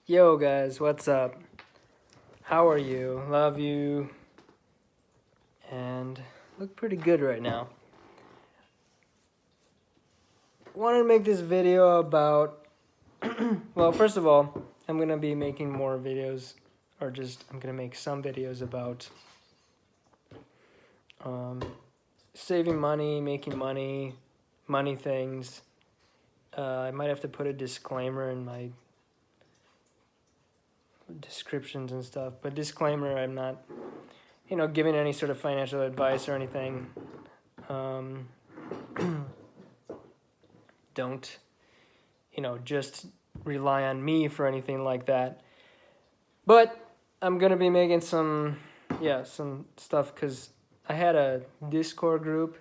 Yo guys, what's up? How are you? Love you. And look pretty good right now. Wanted to make this video about well, first of all, I'm going to be making more videos or just I'm going to make some videos about um, saving money, making money, money things. I might have to put a disclaimer in my descriptions and stuff, but disclaimer, I'm not giving any sort of financial advice or anything. Um, don't just rely on me for anything like that. But I'm gonna be making some stuff because I had a Discord group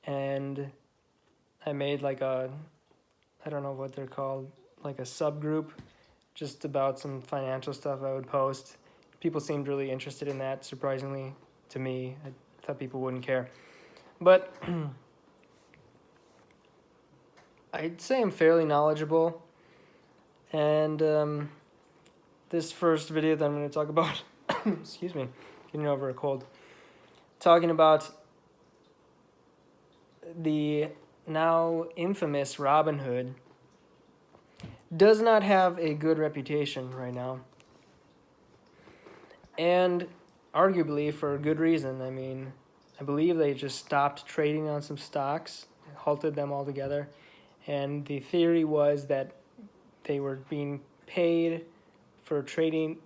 and I made like I don't know what they're called, like a subgroup just about some financial stuff I would post. People seemed really interested in that, surprisingly to me. I thought people wouldn't care. But I'd say I'm fairly knowledgeable. And this first video that I'm going to talk about, excuse me, getting over a cold, talking about the now infamous Robinhood, does not have a good reputation right now. And arguably for good reason. I mean, I believe they just stopped trading on some stocks, halted them altogether. And the theory was that they were being paid for trading,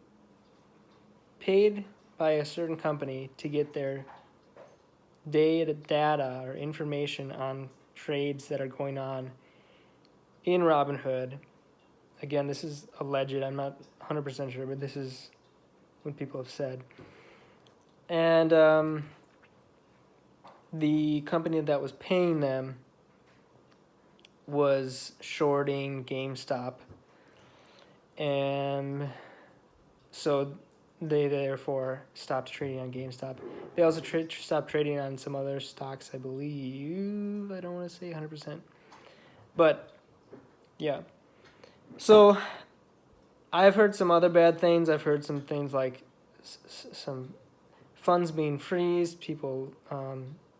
paid by a certain company to get their data or information on trades that are going on in Robinhood. Again, this is alleged. I'm not 100% sure, but this is what people have said. And the company that was paying them was shorting GameStop. And so they therefore stopped trading on GameStop. They also stopped trading on some other stocks, I believe. I don't want to say 100%. But, yeah. So, I've heard some other bad things. I've heard some things like some funds being freezed, people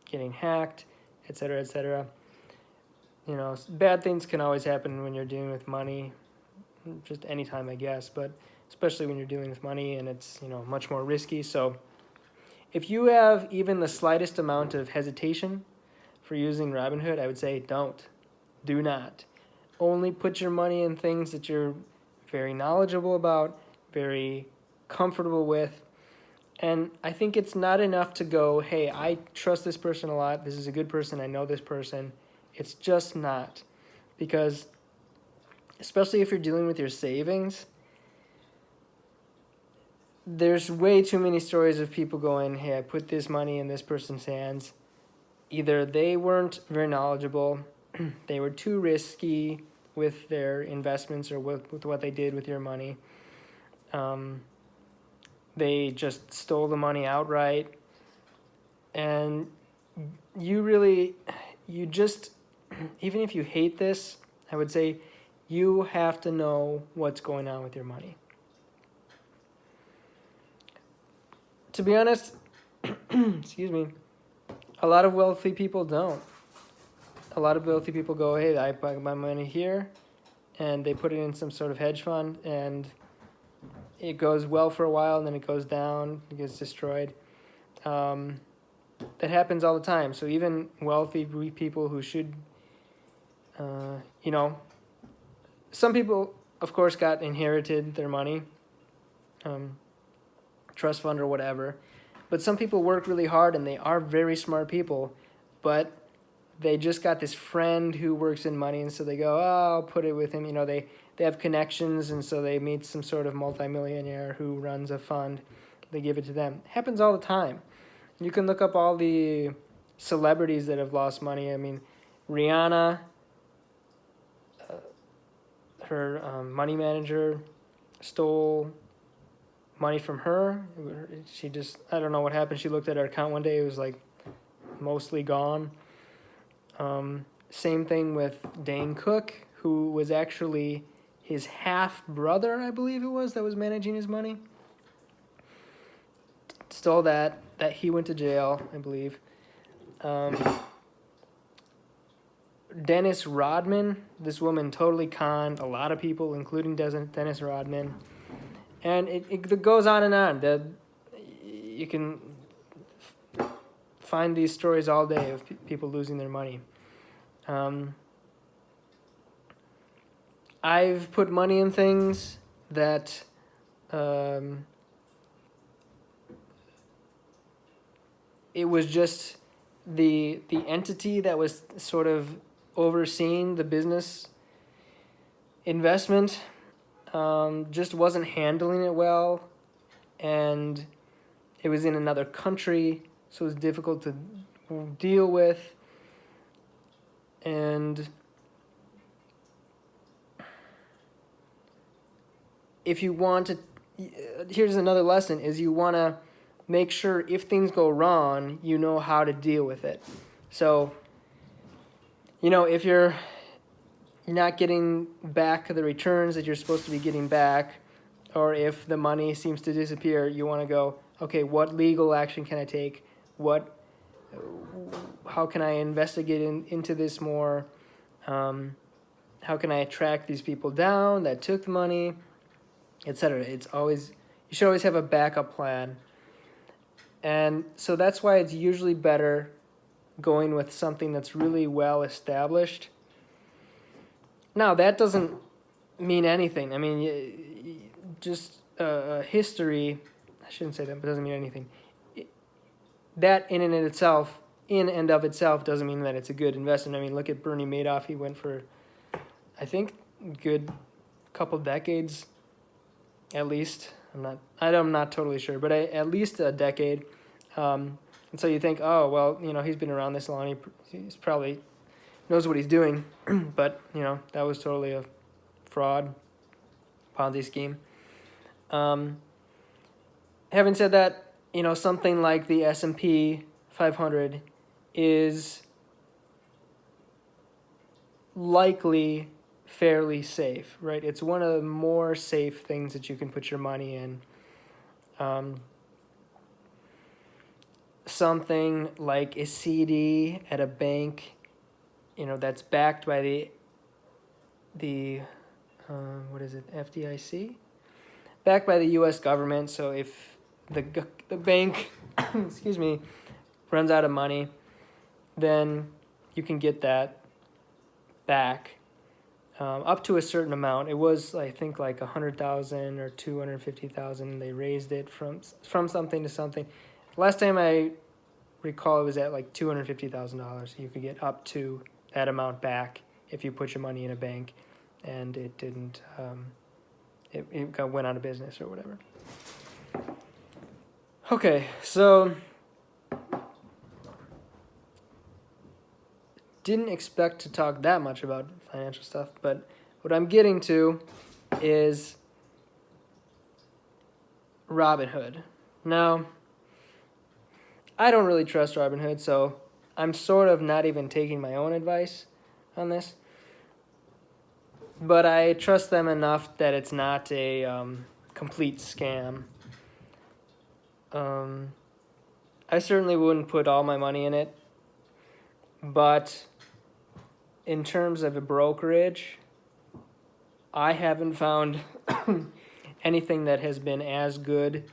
getting hacked, etc., etc. Bad things can always happen when you're dealing with money, just anytime, I guess, but especially when you're dealing with money and it's, much more risky. So if you have even the slightest amount of hesitation for using Robinhood, I would say do not. Only put your money in things that you're very knowledgeable about, very comfortable with. And I think it's not enough to go, hey, I trust this person a lot. This is a good person. I know this person. It's just not. Because especially if you're dealing with your savings, there's way too many stories of people going, hey, I put this money in this person's hands. Either they weren't very knowledgeable, they were too risky with their investments or with what they did with your money. They just stole the money outright. And you just, even if you hate this, I would say you have to know what's going on with your money. To be honest, excuse me, a lot of wealthy people don't. A lot of wealthy people go, hey, I put my money here, and they put it in some sort of hedge fund, and it goes well for a while, and then it goes down, it gets destroyed. That happens all the time. So even wealthy people who should, some people, of course, got inherited their money, trust fund or whatever. But some people work really hard and they are very smart people, but they just got this friend who works in money, and so they go, oh, I'll put it with him. They have connections, and so they meet some sort of multimillionaire who runs a fund. They give it to them. It happens all the time. You can look up all the celebrities that have lost money. I mean, Rihanna, her money manager stole money from her. She just, I don't know what happened. She looked at her account one day. It was like mostly gone. Same thing with Dane Cook, who was actually, his half brother, I believe it was, that was managing his money. Stole that he went to jail, I believe. Dennis Rodman, this woman totally conned a lot of people, including Dennis Rodman. And it goes on and on. You can find these stories all day of people losing their money. I've put money in things that it was just the entity that was sort of overseeing the business investment just wasn't handling it well, and it was in another country, so it was difficult to deal with. And if you want to, here's another lesson, is you want to make sure if things go wrong, you know how to deal with it. So, if you're not getting back the returns that you're supposed to be getting back, or if the money seems to disappear, you want to go, okay, what legal action can I take? How can I investigate into this more? How can I track these people down that took the money, etc.? You should always have a backup plan. And so that's why it's usually better going with something that's really well established. Now, that doesn't mean anything. I mean, just history, I shouldn't say that, but it doesn't mean anything. That in and of itself doesn't mean that it's a good investment. I mean, look at Bernie Madoff. He went for, I think, good couple decades, at least. I'm not totally sure, but at least a decade. And so you think, oh, well, he's been around this long. He's probably knows what he's doing. But, that was totally a fraud, Ponzi scheme. Having said that, something like the S&P 500 is likely fairly safe, right? It's one of the more safe things that you can put your money in. Something like a CD at a bank, that's backed by the what is it, FDIC? Backed by the U.S. government. So if the bank, excuse me, runs out of money, then you can get that back. Up to a certain amount. It was, I think, like 100,000 or 250,000. They raised it from something to something. Last time I recall, it was at like $250,000. You could get up to that amount back if you put your money in a bank, and it didn't. It went out of business or whatever. Okay, so didn't expect to talk that much about financial stuff, but what I'm getting to is Robinhood. Now, I don't really trust Robinhood, so I'm sort of not even taking my own advice on this. But I trust them enough that it's not a complete scam. I certainly wouldn't put all my money in it, but in terms of a brokerage, I haven't found anything that has been as good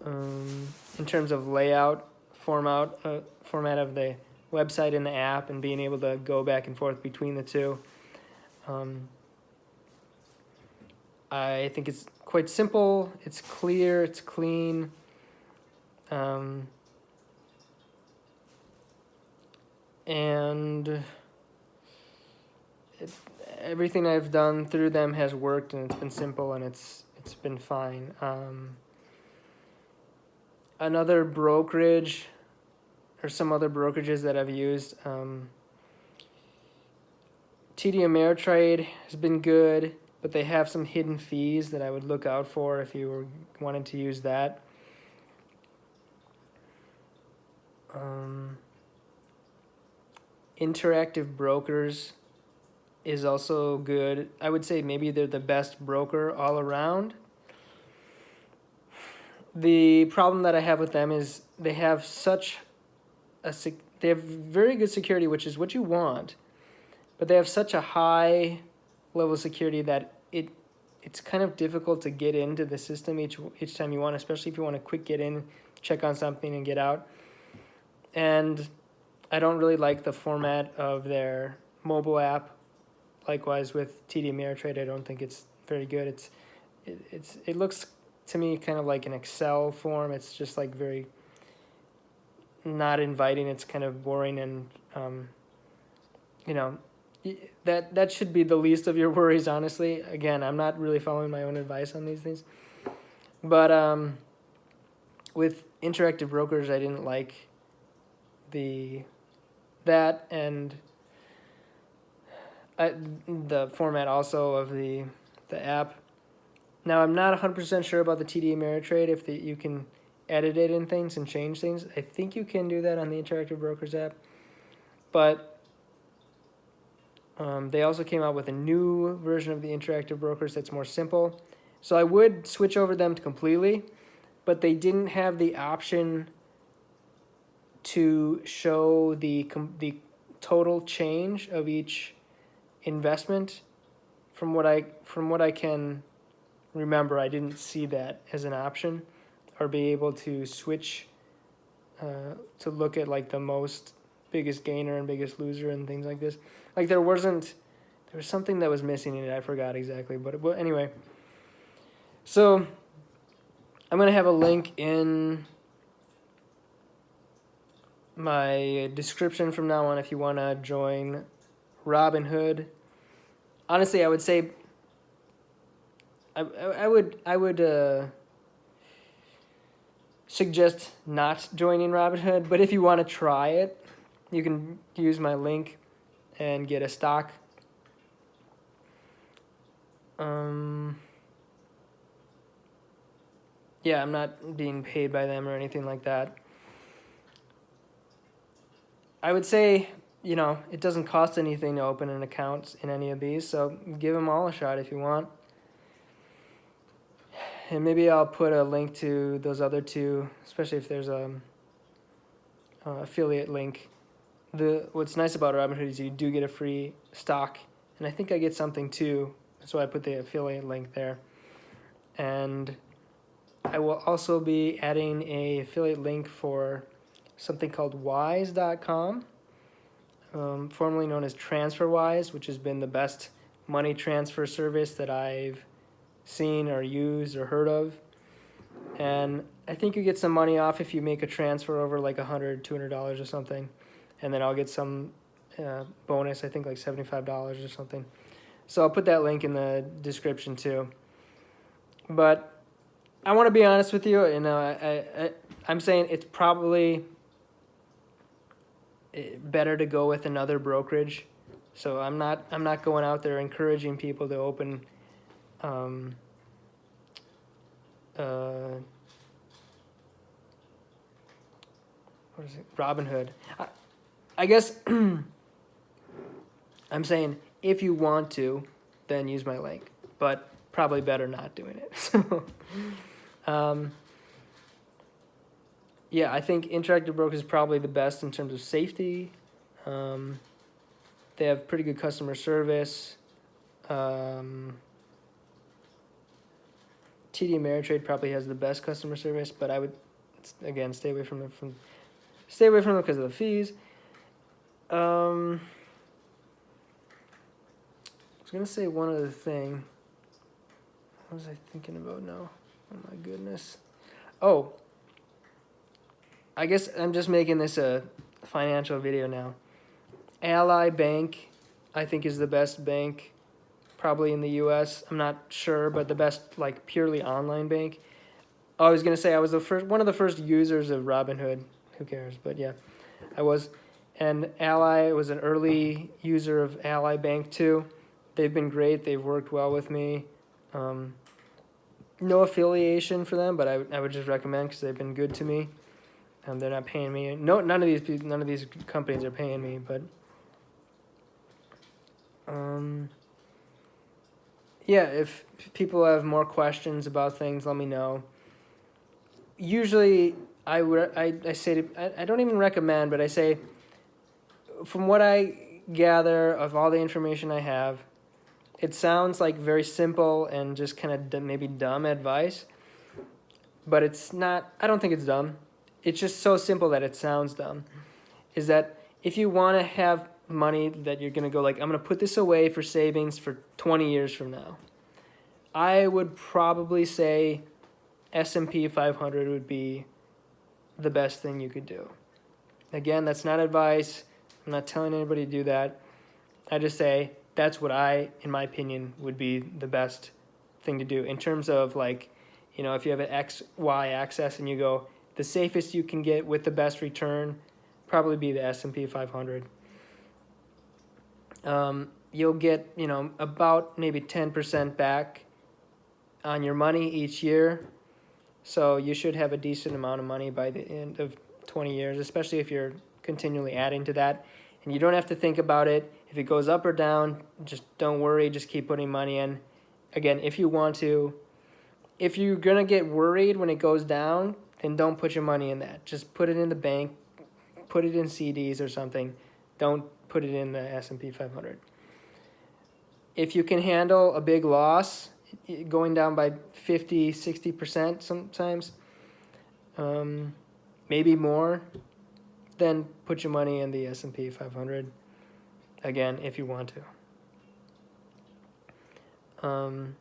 in terms of layout, format of the website and the app, and being able to go back and forth between the two. I think it's quite simple, it's clear, it's clean. And everything I've done through them has worked, and it's been simple, and it's been fine. Another brokerage, or some other brokerages that I've used, TD Ameritrade has been good, but they have some hidden fees that I would look out for if you wanted to use that. Interactive Brokers is also good. I would say maybe they're the best broker all around. The problem that I have with them is they have they have very good security, which is what you want, but they have such a high level of security that it's kind of difficult to get into the system each time you want, especially if you want to quick get in, check on something, and get out. And I don't really like the format of their mobile app. Likewise with TD Ameritrade, I don't think it's very good. It looks to me kind of like an Excel form. It's just like very not inviting. It's kind of boring, and you know, that should be the least of your worries, honestly. Again, I'm not really following my own advice on these things, but with Interactive Brokers, I didn't like that and the format also of the app. Now, I'm not 100% sure about the TD Ameritrade, if you can edit it in things and change things. I think you can do that on the Interactive Brokers app. But they also came out with a new version of the Interactive Brokers that's more simple. So I would switch over them completely, but they didn't have the option to show the total change of each investment. From what I can remember, I didn't see that as an option, or be able to switch to look at like the biggest gainer and biggest loser and things like this. Like there was something that was missing in it. I forgot exactly, but anyway. So I'm gonna have a link in my description from now on if you want to join Robinhood. Honestly, I would say I would suggest not joining Robinhood, but if you want to try it, you can use my link and get a stock. Yeah, I'm not being paid by them or anything like that. I would say, it doesn't cost anything to open an account in any of these, so give them all a shot if you want. And maybe I'll put a link to those other two, especially if there's a affiliate link. What's nice about Robinhood is you do get a free stock, and I think I get something too. That's why I put the affiliate link there. And I will also be adding a affiliate link for something called Wise.com, formerly known as TransferWise, which has been the best money transfer service that I've seen or used or heard of. And I think you get some money off if you make a transfer over like $100, $200 or something. And then I'll get some bonus, I think like $75 or something. So I'll put that link in the description too. But I want to be honest with you. I'm saying it's probably better to go with another brokerage. So I'm not going out there encouraging people to open what is it? Robinhood. I guess I'm saying if you want to, then use my link, but probably better not doing it. So, yeah, I think Interactive Brokers is probably the best in terms of safety. They have pretty good customer service. TD Ameritrade probably has the best customer service, but I would, again, stay away from them because of the fees. I was gonna say one other thing. What was I thinking about now? Oh my goodness. Oh, I guess I'm just making this a financial video now. Ally Bank, I think, is the best bank probably in the U.S. I'm not sure, but the best like purely online bank. Oh, I was gonna say I was one of the first users of Robinhood. Who cares? But yeah, I was. And Ally was an early user of Ally Bank too. They've been great. They've worked well with me. No affiliation for them, but I would just recommend because they've been good to me. They're not paying me. None of these companies are paying me, but Yeah, if people have more questions about things, let me know. Usually, I say I don't even recommend, but I say, from what I gather of all the information I have, it sounds like very simple and just kind of maybe dumb advice, but it's not. I don't think it's dumb. It's just so simple that it sounds dumb. Is that if you want to have money that you're gonna go like, I'm gonna put this away for savings for 20 years from now, I would probably say S&P 500 would be the best thing you could do. Again, that's not advice. I'm not telling anybody to do that. I just say that's what in my opinion, would be the best thing to do in terms of like, if you have an X, Y axis and you go, the safest you can get with the best return, probably be the S&P 500. You'll get, about maybe 10% back on your money each year. So you should have a decent amount of money by the end of 20 years, especially if you're continually adding to that. And you don't have to think about it. If it goes up or down, just don't worry. Just keep putting money in. Again, if you want to, if you're going to get worried when it goes down, then don't put your money in that. Just put it in the bank, put it in CDs or something. Don't put it in the S&P 500. If you can handle a big loss, going down by 50, 60% sometimes, maybe more, then put your money in the S&P 500, again, if you want to.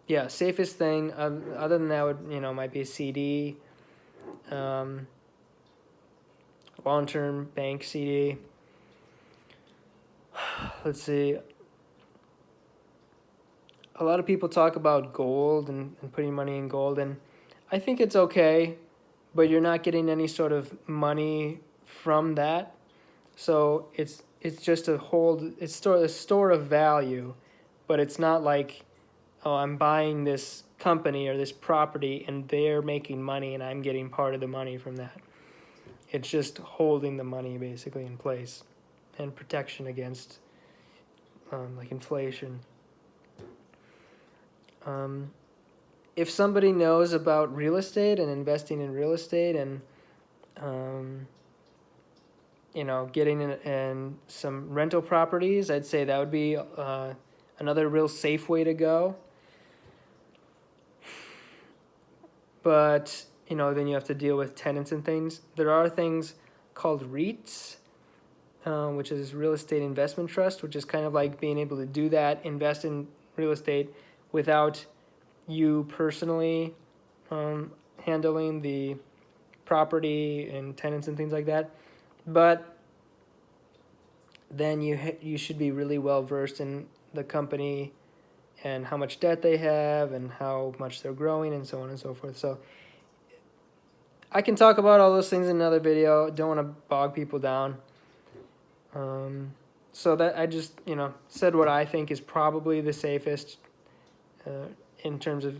Yeah, safest thing, other than that, might be a CD, long-term bank CD. Let's see. A lot of people talk about gold and putting money in gold, and I think it's okay, but you're not getting any sort of money from that. So it's just it's a store of value, but it's not like, oh, I'm buying this company or this property and they're making money and I'm getting part of the money from that. It's just holding the money basically in place and protection against like inflation. If somebody knows about real estate and investing in real estate and getting in some rental properties, I'd say that would be another real safe way to go. But then you have to deal with tenants and things. There are things called REITs, which is Real Estate Investment Trust, which is kind of like being able to do that, invest in real estate without you personally handling the property and tenants and things like that. But then you should be really well versed in the company and how much debt they have and how much they're growing and so on and so forth. So I can talk about all those things in another video. Don't want to bog people down. So that I just, said what I think is probably the safest in terms of,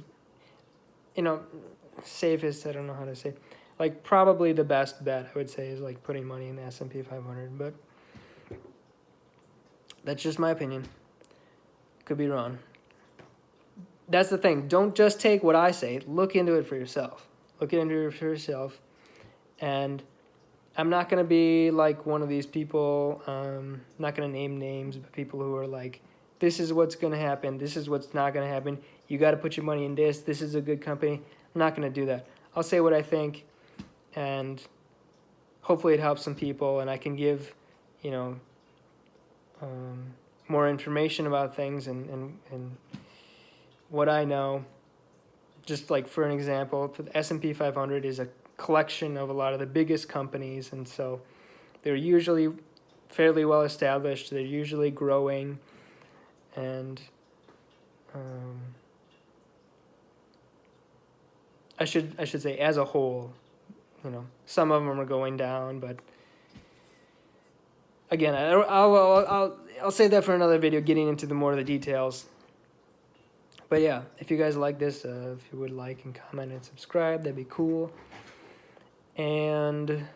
safest, I don't know how to say. Like probably the best bet, I would say, is like putting money in the S&P 500. But that's just my opinion. Could be wrong. That's the thing. Don't just take what I say. Look into it for yourself. Look into it for yourself. And I'm not going to be like one of these people, not going to name names, but people who are like, this is what's going to happen. This is what's not going to happen. You got to put your money in this. This is a good company. I'm not going to do that. I'll say what I think, and hopefully it helps some people, and I can give, more information about things and what I know. Just like for an example, the S&P 500 is a collection of a lot of the biggest companies, and so they're usually fairly well established. They're usually growing, and I should say as a whole, some of them are going down, but again, I'll save that for another video, getting into the more of the details. But yeah, if you guys like this, if you would like and comment and subscribe, that'd be cool. And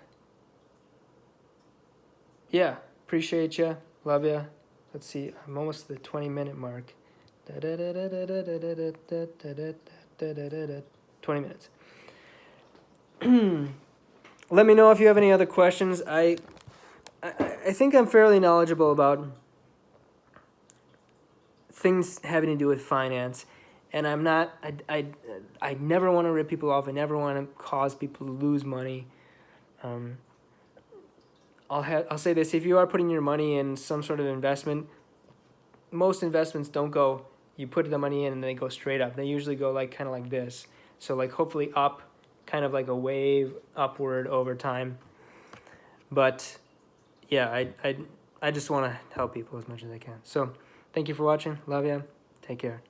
yeah, appreciate you, love you. Let's see, I'm almost at the 20-minute mark. 20 minutes. Let me know if you have any other questions. I think I'm fairly knowledgeable about things having to do with finance, and I'm not. I never want to rip people off. I never want to cause people to lose money. I'll say this: if you are putting your money in some sort of investment, most investments don't go. You put the money in and they go straight up. They usually go like kind of like this. So like hopefully up, kind of like a wave upward over time. But yeah, I just want to help people as much as I can. So thank you for watching. Love ya. Take care.